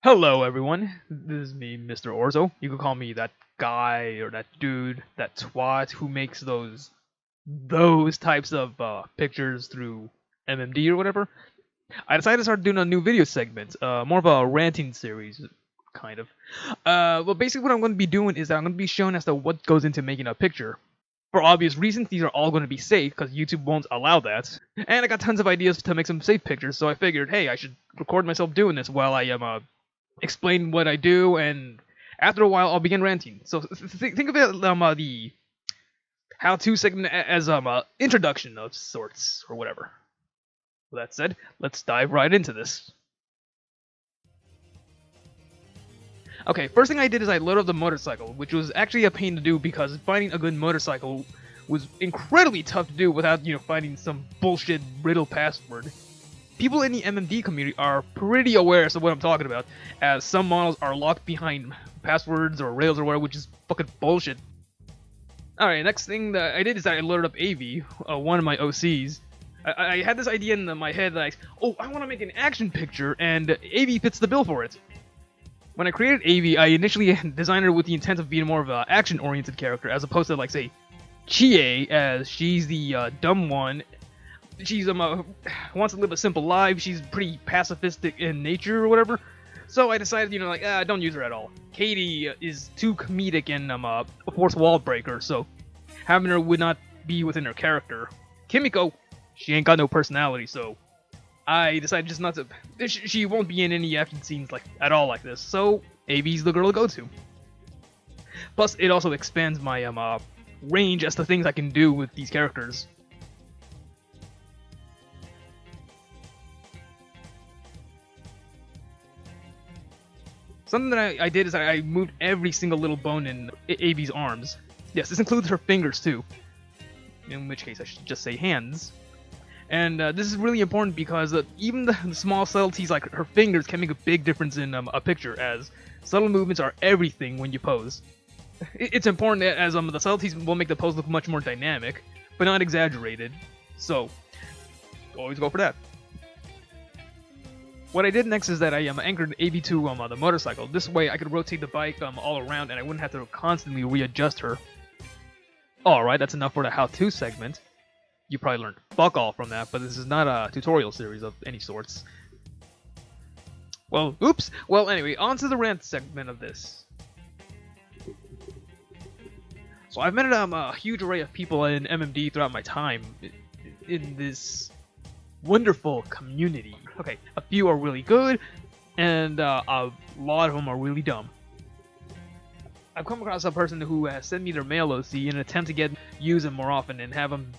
Hello, everyone. This is me, Mr. Orzo. You could call me that guy or that dude, that twat who makes those types of pictures through MMD or whatever. I decided to start doing a new video segment, more of a ranting series, kind of. Well, basically, what I'm going to be doing is that I'm going to be showing as to what goes into making a picture. For obvious reasons, these are all going to be safe because YouTube won't allow that. And I got tons of ideas to make some safe pictures, so I figured, hey, I should record myself doing this while I am explain what I do, and after a while, I'll begin ranting. So think of it the how-to segment as introduction of sorts or whatever. With that said, let's dive right into this. Okay, first thing I did is I loaded up the motorcycle, which was actually a pain to do because finding a good motorcycle was incredibly tough to do without, finding some bullshit riddle password. People in the MMD community are pretty aware of what I'm talking about, as some models are locked behind passwords or rails or whatever, which is fucking bullshit. Alright, next thing that I did is that I loaded up AV, one of my OCs. I had this idea in my head that I want to make an action picture, and AV fits the bill for it. When I created AV, I initially designed her with the intent of being more of an action-oriented character, as opposed to, say, Chie, as she's the dumb one. She's wants to live a simple life. She's pretty pacifistic in nature or whatever. So I decided, don't use her at all. Katie is too comedic and a fourth wall breaker, so having her would not be within her character. Kimiko, she ain't got no personality, so I decided just not to. She won't be in any action scenes at all like this. So AV's the girl to go to. Plus, it also expands my range as to things I can do with these characters. Something that I did is I moved every single little bone in AV's arms. Yes, this includes her fingers too. In which case I should just say hands. And this is really important because even the small subtleties like her fingers can make a big difference in a picture, as subtle movements are everything when you pose. It's important as the subtleties will make the pose look much more dynamic, but not exaggerated. So, always go for that. What I did next is that I anchored AV to the motorcycle. This way I could rotate the bike all around and I wouldn't have to constantly readjust her. Alright, that's enough for the how-to segment. You probably learned fuck all from that, but this is not a tutorial series of any sorts. Well, oops! Well, anyway, on to the rant segment of this. So I've met a huge array of people in MMD throughout my time in this wonderful community. Okay, a few are really good, and a lot of them are really dumb. I've come across a person who has sent me their mail OC in an attempt to use them more often and have them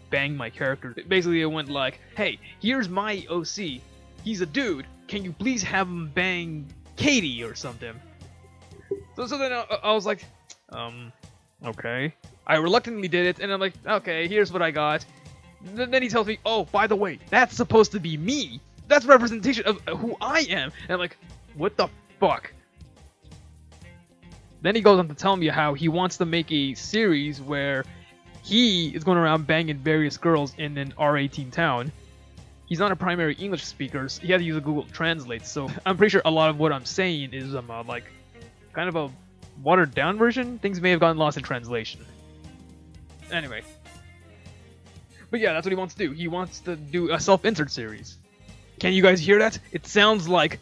bang my character. Basically, it went like, hey, here's my OC. He's a dude. Can you please have him bang Katie or something? So then I was like, okay. I reluctantly did it, and I'm like, okay, here's what I got. Then he tells me, oh, by the way, that's supposed to be me. That's representation of who I am. And I'm like, what the fuck? Then he goes on to tell me how he wants to make a series where he is going around banging various girls in an R18 town. He's not a primary English speaker, so he had to use a Google Translate, so I'm pretty sure a lot of what I'm saying is kind of a watered down version. Things may have gotten lost in translation. Anyway. But yeah, that's what he wants to do. He wants to do a self-insert series. Can you guys hear that? It sounds like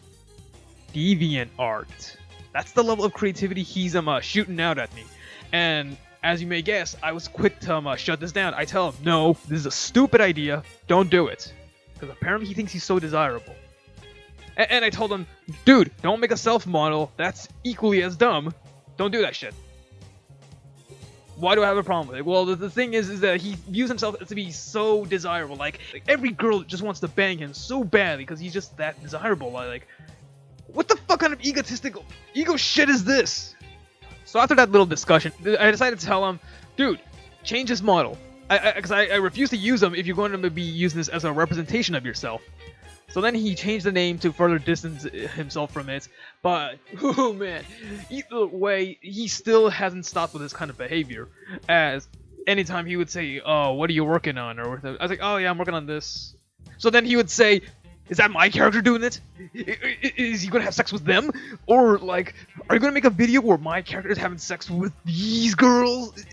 deviant art. That's the level of creativity he's shooting out at me. And as you may guess, I was quick to shut this down. I tell him, no, this is a stupid idea. Don't do it. Because apparently he thinks he's so desirable. And I told him, dude, don't make a self-model. That's equally as dumb. Don't do that shit. Why do I have a problem with it? Well, the thing is that he views himself to be so desirable. Like every girl just wants to bang him so badly because he's just that desirable. Like, what the fuck kind of egotistical ego shit is this? So after that little discussion, I decided to tell him, dude, change this model. Because I refuse to use them if you're going to be using this as a representation of yourself. So then he changed the name to further distance himself from it, but, oh man, either way, he still hasn't stopped with this kind of behavior, as anytime he would say, oh, what are you working on, or I was like, oh yeah, I'm working on this. So then he would say, Is that my character doing it? Is he gonna have sex with them? Or, like, are you gonna make a video where my character is having sex with these girls?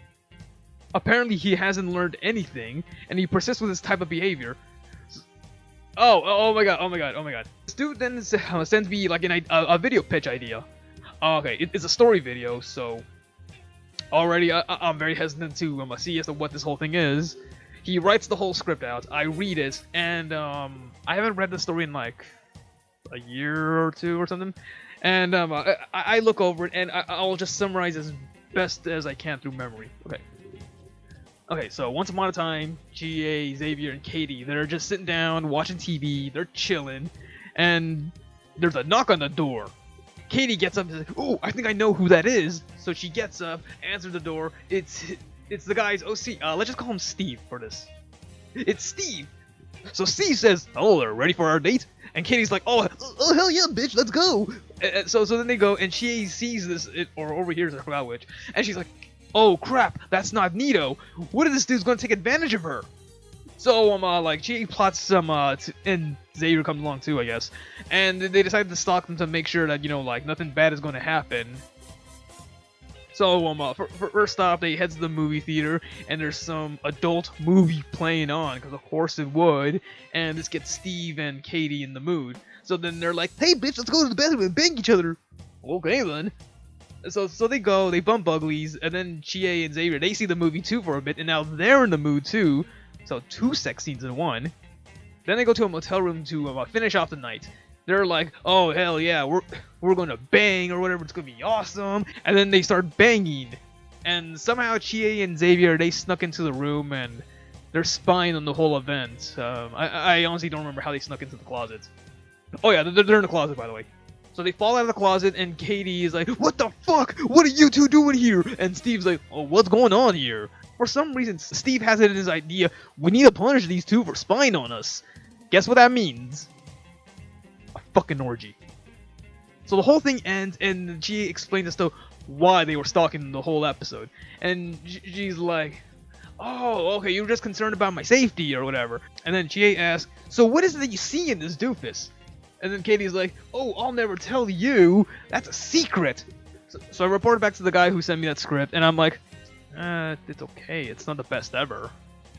Apparently he hasn't learned anything, and he persists with this type of behavior. Oh my god. This dude then sends me, like, a video pitch idea. Okay, it's a story video, so... Already, I'm very hesitant to see as to what this whole thing is. He writes the whole script out, I read it, and I haven't read the story in like a year or two or something. And I look over it, and I'll just summarize as best as I can through memory. Okay, so once upon a time, GA, Xavier, and Katie, they're just sitting down, watching TV, they're chilling, and there's a knock on the door. Katie gets up and says, "Oh, I think I know who that is." So she gets up, answers the door. It's the guy's OC. Let's just call him Steve for this. It's Steve. So Steve says, "Hello there, ready for our date?" And Katie's like, "Oh hell yeah, bitch, let's go." So then they go, and she sees this, or overhears, I forgot which, and she's like, "Oh crap, that's not Nito. What if this dude's gonna take advantage of her?" So like she plots some and Xavier comes along too, I guess, and they decide to stalk them to make sure that, you know, like nothing bad is going to happen. So first off, they head to the movie theater, and there's some adult movie playing on, because of course it would, and this gets Steve and Katie in the mood. So then they're like, "Hey bitch, let's go to the bathroom and bang each other." Okay then. So they go, they bump uglies, and then Chie and Xavier, they see the movie too for a bit, and now they're in the mood too. So 2 sex scenes in one. Then they go to a motel room to finish off the night. They're like, "Oh hell yeah, we're gonna bang or whatever. It's gonna be awesome." And then they start banging, and somehow Chie and Xavier, they snuck into the room and they're spying on the whole event. I honestly don't remember how they snuck into the closet. Oh yeah, they're in the closet, by the way. So they fall out of the closet, and Katie is like, "What the fuck? What are you two doing here?" And Steve's like, "Oh, what's going on here?" For some reason, Steve has it in his idea, we need to punish these two for spying on us. Guess what that means? A fucking orgy. So the whole thing ends, and she explains as to why they were stalking the whole episode. And she's like, "Oh, okay, you were just concerned about my safety or whatever." And then she asks, "So what is it that you see in this doofus?" And then Katie's like, "Oh, I'll never tell you. That's a secret." So I reported back to the guy who sent me that script, and I'm like, it's okay. It's not the best ever.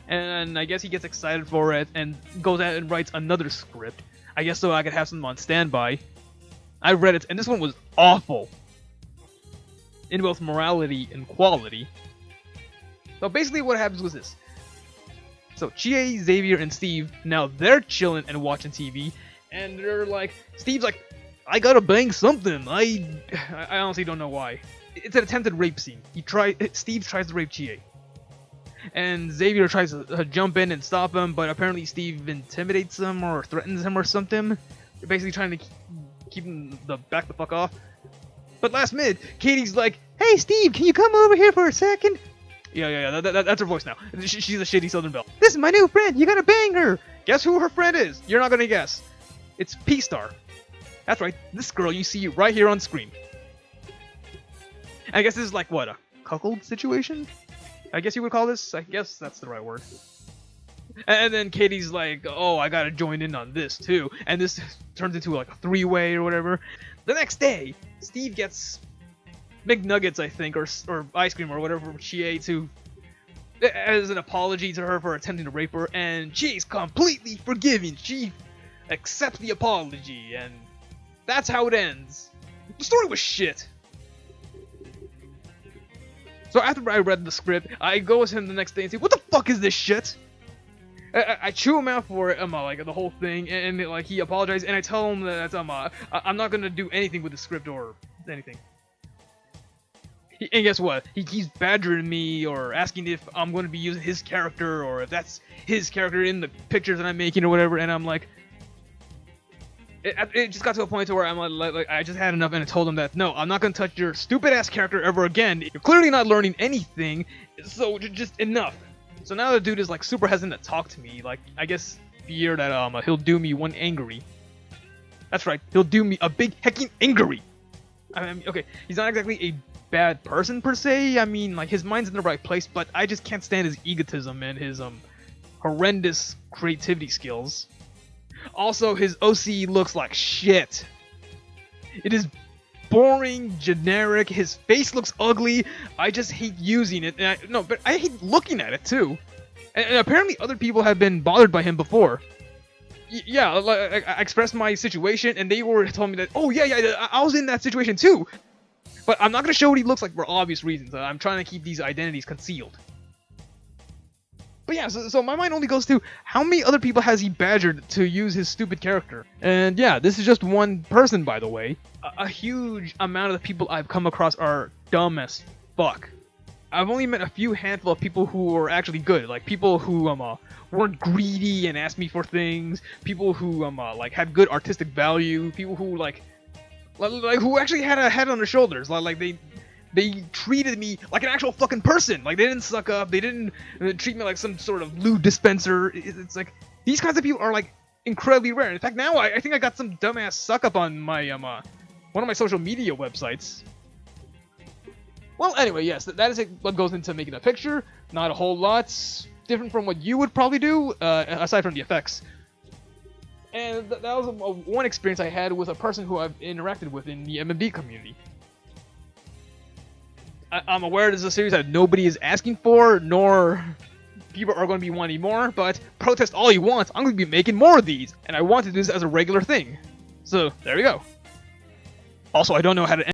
And I guess he gets excited for it and goes out and writes another script. I guess so I could have something on standby. I read it, and this one was awful. In both morality and quality. So basically what happens was this. So Chie, Xavier, and Steve, now they're chilling and watching TV. And they're like, Steve's like, "I gotta bang something. I honestly don't know why." It's an attempted rape scene. Steve tries to rape Chie. And Xavier tries to jump in and stop him, but apparently Steve intimidates him or threatens him or something. They're basically trying to keep him back the fuck off. But last minute, Katie's like, "Hey Steve, can you come over here for a second?" Yeah, that's her voice now. She's a shitty Southern belle. "This is my new friend, you gotta bang her." Guess who her friend is? You're not gonna guess. It's P-Star. That's right, this girl you see right here on screen. I guess this is like, what, a cuckold situation? I guess you would call this? I guess that's the right word. And then Katie's like, "Oh, I gotta join in on this too." And this turns into like a 3-way or whatever. The next day, Steve gets McNuggets, I think, or ice cream or whatever she ate as an apology to her for attempting to rape her. And she's completely forgiving. She accepts the apology, and that's how it ends. The story was shit. So after I read the script, I go with him the next day and say, "What the fuck is this shit?" I chew him out for it, like the whole thing, and like he apologized, and I tell him that I'm not gonna do anything with the script or anything. And guess what? He keeps badgering me or asking if I'm gonna be using his character or if that's his character in the pictures that I'm making or whatever, and I'm like, it just got to a point to where I'm like, I just had enough, and I told him that, "No, I'm not gonna touch your stupid ass character ever again. You're clearly not learning anything, so just enough." So now the dude is like super hesitant to talk to me. Like, I guess fear that he'll do me one angry. That's right, he'll do me a big hecking angry. I mean, okay, he's not exactly a bad person per se. I mean, like, his mind's in the right place, but I just can't stand his egotism and his horrendous creativity skills. Also, his OC looks like shit. It is boring, generic. His face looks ugly. I just hate using it. But I hate looking at it too. And apparently, other people have been bothered by him before. Yeah, like, I expressed my situation, and they were telling me that, oh yeah, I was in that situation too. But I'm not gonna show what he looks like for obvious reasons. I'm trying to keep these identities concealed. But yeah, so my mind only goes to how many other people has he badgered to use his stupid character? And yeah, this is just one person, by the way. A huge amount of the people I've come across are dumb as fuck. I've only met a few handful of people who are actually good, like people who weren't greedy and asked me for things, people who like had good artistic value, people who like who actually had a head on their shoulders, like they treated me like an actual fucking person. Like, they didn't suck up. They didn't treat me like some sort of lewd dispenser. It's like, these kinds of people are, like, incredibly rare. In fact, now I think I got some dumbass suck up on my, one of my social media websites. Well, anyway, yes, that is what goes into making a picture. Not a whole lot. Different from what you would probably do, aside from the effects. And that was one experience I had with a person who I've interacted with in the MMD community. I'm aware this is a series that nobody is asking for, nor people are going to be wanting more, but protest all you want, I'm going to be making more of these, and I want to do this as a regular thing. So, there we go. Also, I don't know how to